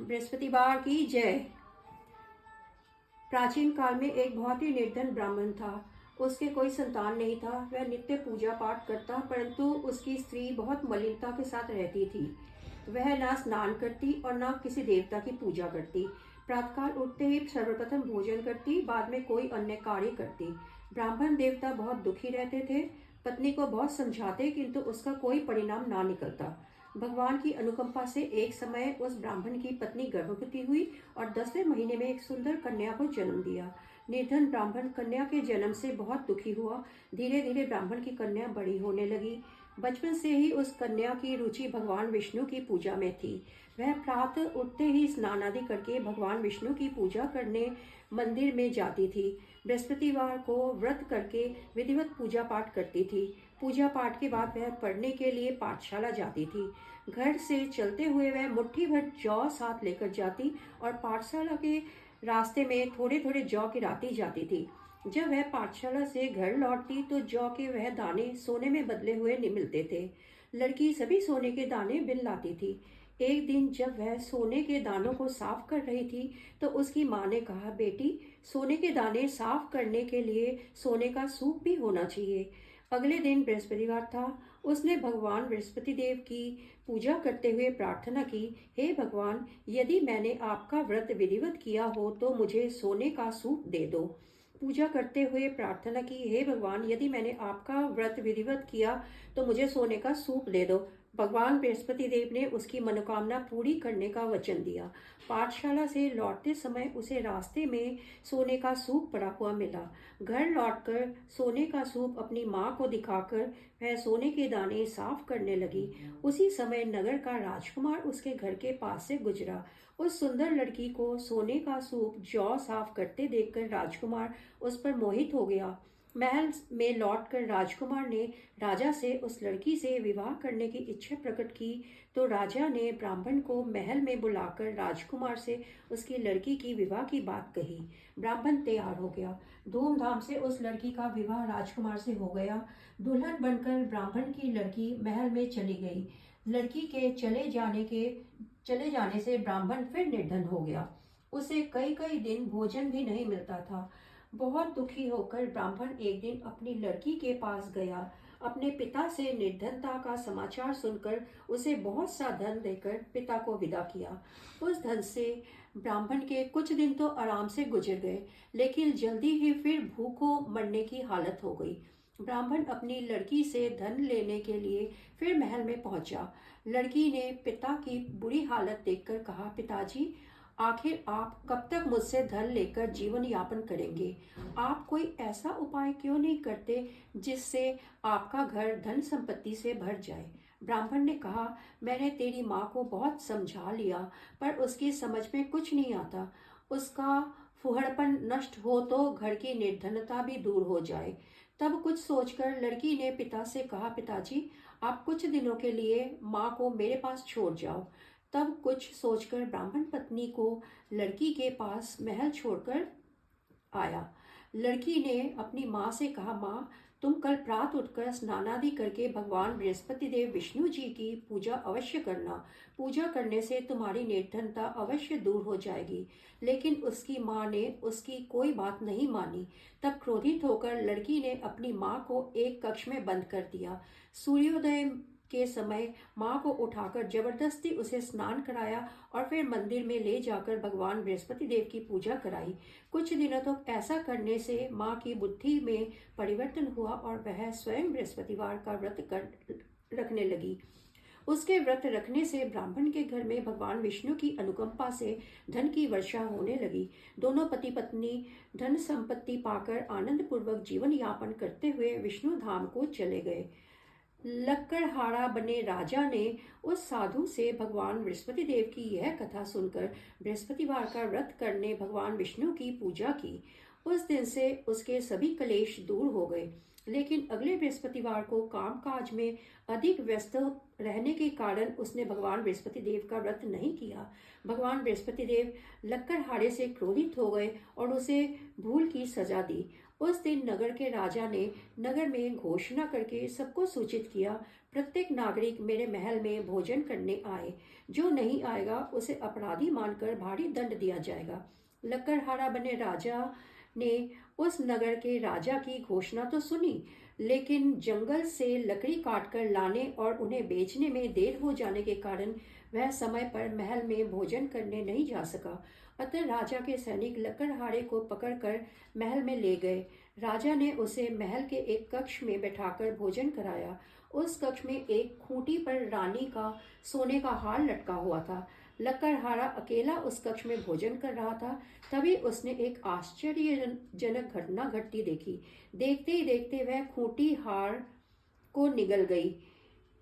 बृहस्पतिवार की जय। प्राचीन काल में एक बहुत ही निर्धन ब्राह्मण था। उसके कोई संतान नहीं था। वह नित्य पूजा पाठ करता, परंतु उसकी स्त्री बहुत मलिनता के साथ रहती थी। वह ना स्नान करती और ना किसी देवता की पूजा करती। प्रातःकाल उठते ही सर्वप्रथम भोजन करती, बाद में कोई अन्य कार्य करती। ब्राह्मण देवता बहुत दुखी रहते थे। पत्नी को बहुत समझाते, किंतु उसका कोई परिणाम ना निकलता। भगवान की अनुकंपा से एक समय उस ब्राह्मण की पत्नी गर्भवती हुई और 10वें महीने में एक सुंदर कन्या को जन्म दिया। निर्धन ब्राह्मण कन्या के जन्म से बहुत दुखी हुआ। धीरे धीरे ब्राह्मण की कन्या बड़ी होने लगी। बचपन से ही उस कन्या की रुचि भगवान विष्णु की पूजा में थी। वह प्रातः उठते ही स्नान आदि करके भगवान विष्णु की पूजा करने मंदिर में जाती थी। बृहस्पतिवार को व्रत करके विधिवत पूजा पाठ करती थी। पूजा पाठ के बाद वह पढ़ने के लिए पाठशाला जाती थी। घर से चलते हुए वह मुट्ठी भर जौ साथ लेकर जाती और पाठशाला के रास्ते में थोड़े थोड़े जौ गिराती जाती थी। जब वह पाठशाला से घर लौटती तो जौ के वह दाने सोने में बदले हुए मिलते थे। लड़की सभी सोने के दाने बिन लाती थी। एक दिन जब वह सोने के दानों को साफ कर रही थी तो उसकी माँ ने कहा, बेटी, सोने के दाने साफ करने के लिए सोने का सूप भी होना चाहिए। अगले दिन बृहस्पतिवार था। उसने भगवान बृहस्पति देव की पूजा करते हुए प्रार्थना की, हे भगवान, यदि मैंने आपका व्रत विधिवत किया हो तो मुझे सोने का सूप दे दो। पूजा करते हुए प्रार्थना की, हे भगवान, यदि मैंने आपका व्रत विधिवत किया तो मुझे सोने का सूप दे दो। भगवान बृहस्पति देव ने उसकी मनोकामना पूरी करने का वचन दिया। पाठशाला से लौटते समय उसे रास्ते में सोने का सूप पड़ा हुआ मिला। घर लौटकर सोने का सूप अपनी माँ को दिखाकर वह सोने के दाने साफ करने लगी। उसी समय नगर का राजकुमार उसके घर के पास से गुजरा। उस सुंदर लड़की को सोने का सूप जौ साफ करते देखकर राजकुमार उस पर मोहित हो गया। महल में लौटकर राजकुमार ने राजा से उस लड़की से विवाह करने की इच्छा प्रकट की तो राजा ने ब्राह्मण को महल में बुलाकर राजकुमार से उसकी लड़की की विवाह की बात कही। ब्राह्मण तैयार हो गया। धूमधाम से उस लड़की का विवाह राजकुमार से हो गया। दुल्हन बनकर ब्राह्मण की लड़की महल में चली गई। लड़की के चले जाने से ब्राह्मण फिर निर्धन हो गया। उसे कई कई दिन भोजन भी नहीं मिलता था। बहुत दुखी होकर ब्राह्मण एक दिन अपनी लड़की के पास गया। अपने पिता से निर्धनता का समाचार सुनकर उसे बहुत सा धन देकर पिता को विदा किया। उस धन से ब्राह्मण के कुछ दिन तो आराम से गुजर गए, लेकिन जल्दी ही फिर भूखों मरने की हालत हो गई। ब्राह्मण अपनी लड़की से धन लेने के लिए फिर महल में पहुंचा। लड़की ने पिता की बुरी हालत देखकर कहा, पिताजी, आखिर आप कब तक मुझसे धन लेकर जीवन यापन करेंगे? आप कोई ऐसा उपाय क्यों नहीं करते जिससे आपका घर धन संपत्ति से भर जाए? ब्राह्मण ने कहा, मैंने तेरी माँ को बहुत समझा लिया, पर उसकी समझ में कुछ नहीं आता। उसका फुहड़पन नष्ट हो तो घर की निर्धनता भी दूर हो जाए। तब कुछ सोचकर लड़की ने पिता से कहा, पिताजी, आप कुछ दिनों के लिए माँ को मेरे पास छोड़ जाओ। तब कुछ सोचकर ब्राह्मण पत्नी को लड़की के पास महल छोड़कर आया। लड़की ने अपनी माँ से कहा, माँ, तुम कल प्रात उठकर स्नानादि करके भगवान बृहस्पति देव विष्णु जी की पूजा अवश्य करना। पूजा करने से तुम्हारी निर्धनता अवश्य दूर हो जाएगी। लेकिन उसकी माँ ने उसकी कोई बात नहीं मानी। तब क्रोधित होकर लड़की ने अपनी माँ को एक कक्ष में बंद कर दिया। सूर्योदय के समय माँ को उठाकर जबरदस्ती उसे स्नान कराया और फिर मंदिर में ले जाकर भगवान बृहस्पति देव की पूजा कराई। कुछ दिनों तक ऐसा करने से माँ की बुद्धि में परिवर्तन हुआ और वह स्वयं बृहस्पतिवार का व्रत रखने लगी। उसके व्रत रखने से ब्राह्मण के घर में भगवान विष्णु की अनुकंपा से धन की वर्षा होने लगी। दोनों पति पत्नी धन संपत्ति पाकर आनंद पूर्वक जीवन यापन करते हुए विष्णु धाम को चले गए। लक्कड़हारा बने राजा ने उस साधु से भगवान बृहस्पति देव की यह कथा सुनकर बृहस्पतिवार का व्रत करने भगवान विष्णु की पूजा की। उस दिन से उसके सभी क्लेश दूर हो गए। लेकिन अगले बृहस्पतिवार को कामकाज में अधिक व्यस्त रहने के कारण उसने भगवान बृहस्पति देव का व्रत नहीं किया। भगवान बृहस्पति देव लक्कड़हारे से क्रोधित हो गए और उसे भूल की सजा दी। उस दिन नगर के राजा ने नगर में घोषणा करके सबको सूचित किया, प्रत्येक नागरिक मेरे महल में भोजन करने आए। जो नहीं आएगा उसे अपराधी मानकर भारी दंड दिया जाएगा। लकड़हारा बने राजा ने उस नगर के राजा की घोषणा तो सुनी, लेकिन जंगल से लकड़ी काटकर लाने और उन्हें बेचने में देर हो जाने के कारण वह समय पर महल में भोजन करने नहीं जा सका। अतः राजा के सैनिक लकड़हारे को पकड़कर महल में ले गए। राजा ने उसे महल के एक कक्ष में बैठाकर भोजन कराया। उस कक्ष में एक खूंटी पर रानी का सोने का हार लटका हुआ था। लकड़हारा अकेला उस कक्ष में भोजन कर रहा था। तभी उसने एक आश्चर्यजनक घटना घटती देखी। देखते ही देखते वह खूंटी हार को निगल गई।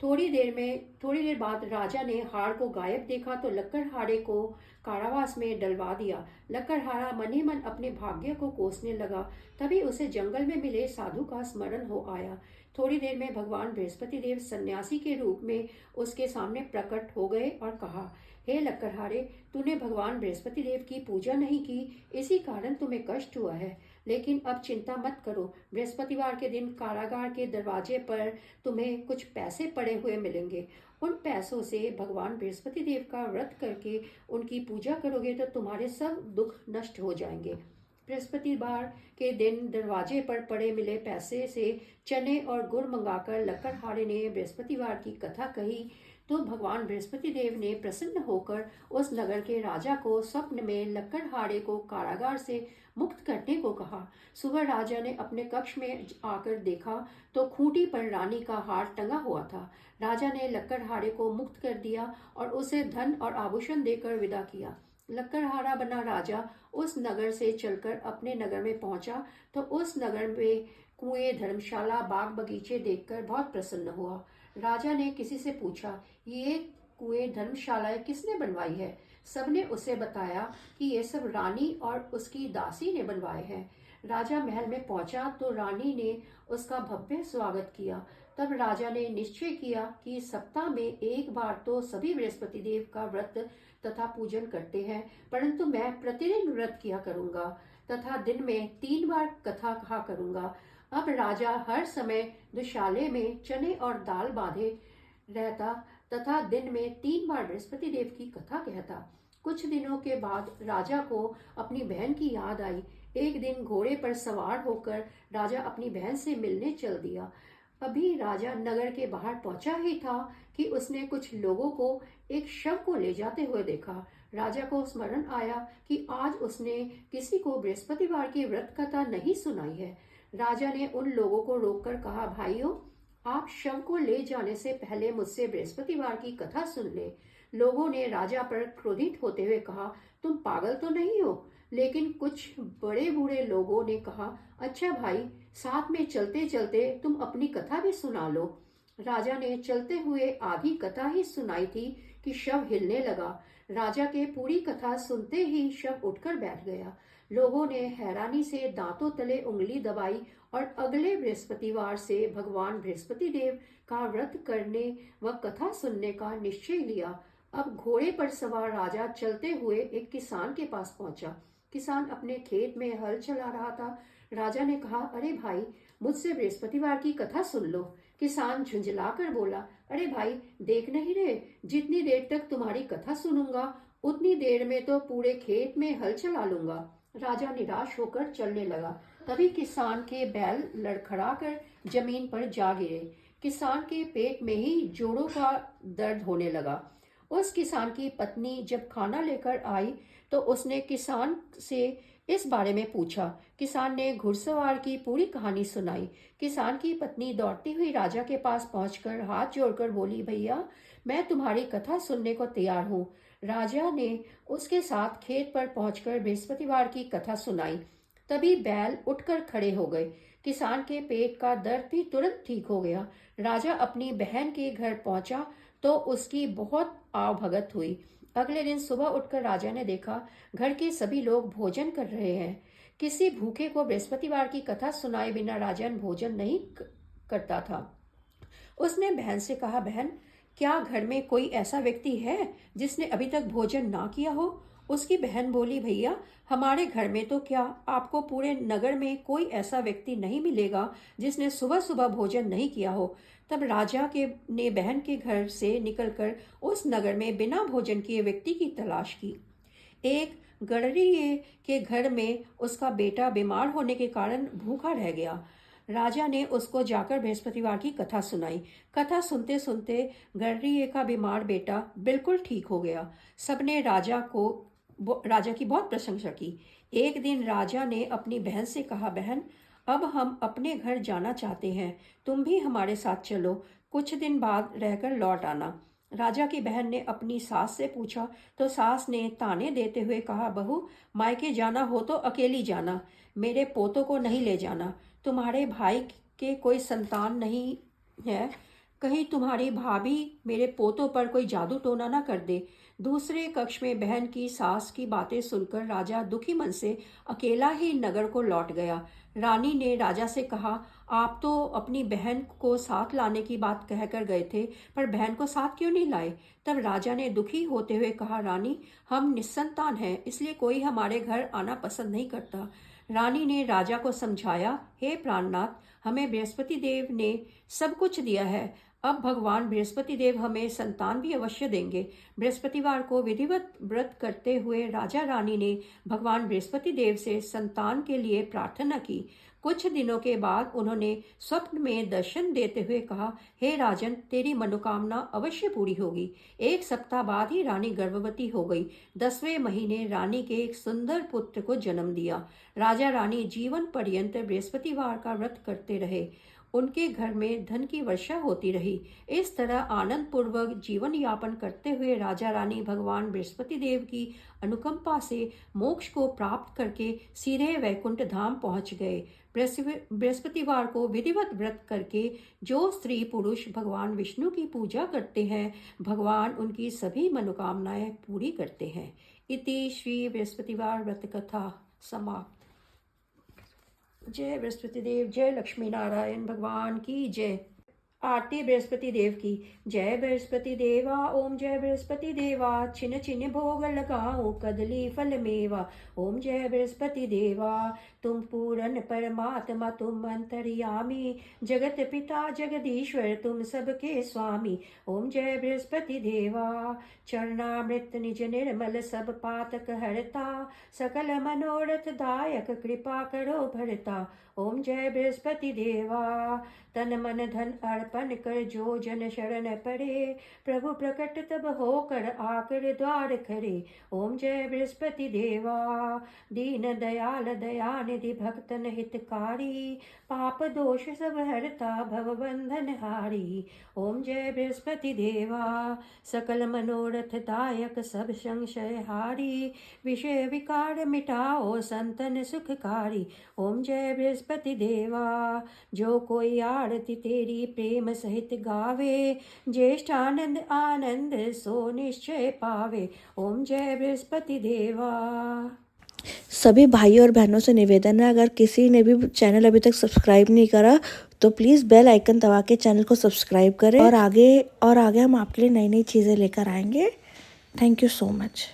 थोड़ी देर बाद राजा ने हार को गायब देखा तो लकड़हारे को कारावास में डलवा दिया। लकड़हारा मन ही मन अपने भाग्य को कोसने लगा। तभी उसे जंगल में मिले साधु का स्मरण हो आया। थोड़ी देर में भगवान बृहस्पति देव सन्यासी के रूप में उसके सामने प्रकट हो गए और कहा, हे लकड़हारे, तूने भगवान बृहस्पति देव की पूजा नहीं की, इसी कारण तुम्हें कष्ट हुआ है। लेकिन अब चिंता मत करो। बृहस्पतिवार के दिन कारागार के दरवाजे पर तुम्हें कुछ पैसे पड़े हुए मिलेंगे। उन पैसों से भगवान बृहस्पति देव का व्रत करके उनकी पूजा करोगे तो तुम्हारे सब दुख नष्ट हो जाएंगे। बृहस्पतिवार के दिन दरवाजे पर पड़े मिले पैसे से चने और गुड़ मंगाकर लकड़हारे ने बृहस्पतिवार की कथा कही तो भगवान बृहस्पति देव ने प्रसन्न होकर उस नगर के राजा को स्वप्न में लकड़हारे को कारागार से मुक्त करने को कहा। सुबह राजा ने अपने कक्ष में आकर देखा तो खूंटी पर रानी का हार टंगा हुआ था। राजा ने लकड़हारे को मुक्त कर दिया और उसे धन और आभूषण देकर विदा किया। लकड़हारा बना राजा उस नगर से चलकर अपने नगर में पहुंचा तो उस नगर में कुएं, धर्मशाला, बाग बगीचे देखकर बहुत प्रसन्न हुआ। राजा ने किसी से पूछा, ये कुएं, धर्मशालाएं किसने बनवाई है? सबने उसे बताया कि ये सब रानी और उसकी दासी ने बनवाए हैं। राजा महल में पहुंचा तो रानी ने उसका भव्य स्वागत किया। तब राजा ने निश्चय किया कि सप्ताह में एक बार तो सभी बृहस्पति देव का व्रत तथा पूजन करते हैं, परंतु मैं प्रतिदिन व्रत किया करूंगा तथा दिन में 3 बार कथा कहा करूंगा। अब राजा हर समय दुशाले में चने और दाल बांधे रहता तथा दिन में 3 बार बृहस्पति देव की कथा कहता। कुछ दिनों के बाद राजा को अपनी बहन की याद आई। एक दिन घोड़े पर सवार होकर राजा अपनी बहन से मिलने चल दिया। अभी राजा नगर के बाहर पहुंचा ही था कि उसने कुछ लोगों को एक शव को ले जाते हुए देखा। राजा को स्मरण आया कि आज उसने किसी को बृहस्पतिवार की व्रत कथा नहीं सुनाई है। राजा ने उन लोगों को रोककर कहा, भाइयों, आप शव को ले जाने से पहले मुझसे बृहस्पतिवार की कथा सुन ले। लोगों ने राजा पर क्रोधित होते हुए कहा, तुम पागल तो नहीं हो? लेकिन कुछ बड़े बूढ़े लोगों ने कहा, अच्छा भाई, साथ में चलते चलते तुम अपनी कथा भी सुना लो। राजा ने चलते हुए आधी कथा ही सुनाई थी कि शव हिलने लगा। राजा के पूरी कथा सुनते ही शव उठकर बैठ गया। लोगों ने हैरानी से दांतों तले उंगली दबाई और अगले बृहस्पतिवार से भगवान बृहस्पति देव का व्रत करने व कथा सुनने का निश्चय लिया। अब घोड़े पर सवार राजा चलते हुए एक किसान के पास पहुंचा। किसान अपने खेत में हल चला रहा था। राजा ने कहा, अरे भाई, मुझसे बृहस्पतिवार की कथा सुन लो। किसान झुंझला कर बोला, अरे भाई, देख नहीं रहे, जितनी देर तक तुम्हारी कथा सुनूंगा उतनी देर में तो पूरे खेत में हल चला लूंगा। राजा निराश होकर चलने लगा। तभी किसान के बैल लड़खड़ाकर जमीन पर जा गिरे। किसान के पेट में ही जोड़ों का दर्द होने लगा। उस किसान की पत्नी जब खाना लेकर आई तो उसने किसान से इस बारे में पूछा। किसान ने घुड़सवार की पूरी कहानी सुनाई। किसान की पत्नी दौड़ती हुई राजा के पास पहुंचकर हाथ जोड़कर बोली, भैया, मैं तुम्हारी कथा सुनने को तैयार हूँ। राजा ने उसके साथ खेत पर पहुंचकर बृहस्पतिवार की कथा सुनाई। तभी बैल उठकर खड़े हो गए। किसान के पेट का दर्द भी तुरंत ठीक हो गया। राजा अपनी बहन के घर पहुंचा तो उसकी बहुत आवभगत हुई। अगले दिन सुबह उठकर राजा ने देखा घर के सभी लोग भोजन कर रहे हैं। किसी भूखे को बृहस्पतिवार की कथा सुनाए बिना राजा भोजन नहीं करता था। उसने बहन से कहा, बहन, क्या घर में कोई ऐसा व्यक्ति है जिसने अभी तक भोजन ना किया हो? उसकी बहन बोली, भैया हमारे घर में तो क्या, आपको पूरे नगर में कोई ऐसा व्यक्ति नहीं मिलेगा जिसने सुबह सुबह भोजन नहीं किया हो। तब राजा के ने बहन के घर से निकलकर उस नगर में बिना भोजन किए व्यक्ति की तलाश की। एक गडरिये के घर में उसका बेटा बीमार होने के कारण भूखा रह गया। राजा ने उसको जाकर बृहस्पतिवार की कथा सुनाई। कथा सुनते सुनते गडरिये का बीमार बेटा बिल्कुल ठीक हो गया। सबने राजा की बहुत प्रशंसा की। एक दिन राजा ने अपनी बहन से कहा, बहन अब हम अपने घर जाना चाहते हैं, तुम भी हमारे साथ चलो, कुछ दिन बाद रहकर लौट आना। राजा की बहन ने अपनी सास से पूछा तो सास ने ताने देते हुए कहा, बहू मायके जाना हो तो अकेली जाना, मेरे पोतों को नहीं ले जाना। तुम्हारे भाई के कोई संतान नहीं है, कहीं तुम्हारी भाभी मेरे पोतों पर कोई जादू टोना ना कर दे। दूसरे कक्ष में बहन की सास की बातें सुनकर राजा दुखी मन से अकेला ही नगर को लौट गया। रानी ने राजा से कहा, आप तो अपनी बहन को साथ लाने की बात कहकर गए थे, पर बहन को साथ क्यों नहीं लाए? तब राजा ने दुखी होते हुए कहा, रानी हम निस्संतान हैं, इसलिए कोई हमारे घर आना पसंद नहीं करता। रानी ने राजा को समझाया, हे प्राणनाथ, हमें बृहस्पति देव ने सब कुछ दिया है, अब भगवान बृहस्पति देव हमें संतान भी अवश्य देंगे। बृहस्पतिवार को विधिवत व्रत करते हुए राजा रानी ने भगवान बृहस्पति देव से संतान के लिए प्रार्थना की। कुछ दिनों के बाद उन्होंने स्वप्न में दर्शन देते हुए कहा, हे राजन, तेरी मनोकामना अवश्य पूरी होगी। एक सप्ताह बाद ही रानी गर्भवती हो गई। 10वें महीने रानी के एक सुंदर पुत्र को जन्म दिया। राजा रानी जीवन पर्यंत बृहस्पतिवार का व्रत करते रहे। उनके घर में धन की वर्षा होती रही। इस तरह आनंद पूर्वक जीवन यापन करते हुए राजा रानी भगवान बृहस्पति देव की अनुकंपा से मोक्ष को प्राप्त करके सीधे वैकुंठ धाम पहुंच गए। बृहस्पतिवार को विधिवत व्रत करके जो स्त्री पुरुष भगवान विष्णु की पूजा करते हैं, भगवान उनकी सभी मनोकामनाएं पूरी करते हैं। इति श्री बृहस्पतिवार व्रत कथा समाप्त। जय बृहस्पति देव, जय लक्ष्मी नारायण भगवान की जय। आरती बृहस्पति देव की। जय बृहस्पति देवा, ओम जय बृहस्पति देवा, छिन छिन भोग लगाओ कदली फल मेवा। ओम जय बृहस्पति देवा, तुम पूरन परमात्मा, तुम अंतर्यामी, जगत पिता जगदीश्वर, तुम सबके स्वामी। ओम जय बृहस्पति देवा, चरणामृत निज निर्मल सब पातक हरता, सकल मनोरथ दायक कृपा करो भरता। ओम जय बृहस्पति देवा, तन मन धन अर्पण कर जो जन शरण पड़े, प्रभु प्रकट तब होकर आकर द्वार करे। ओम जय बृहस्पति देवा, दीन दयाल दयानिधि भक्तन हितकारी, पाप दोष सब हरता भव बंधन हारी। ओम जय बृहस्पति देवा, सकल मनोरथ दायक सब संशय हारी, विषय विकार मिटाओ संतन सुखकारी। ओम जय बृहस्पति देवा, जो कोई आरती तेरी प्रेम सहित गावे, ज्येष्ठ आनंद आनंद सो निश्चय पावे। ओम जय बृहस्पति देवा। सभी भाइयों और बहनों से निवेदन है, अगर किसी ने भी चैनल अभी तक सब्सक्राइब नहीं करा तो प्लीज़ बेल आइकन दबा के चैनल को सब्सक्राइब करें और आगे हम आपके लिए नई नई चीज़ें लेकर आएंगे। Thank you so much.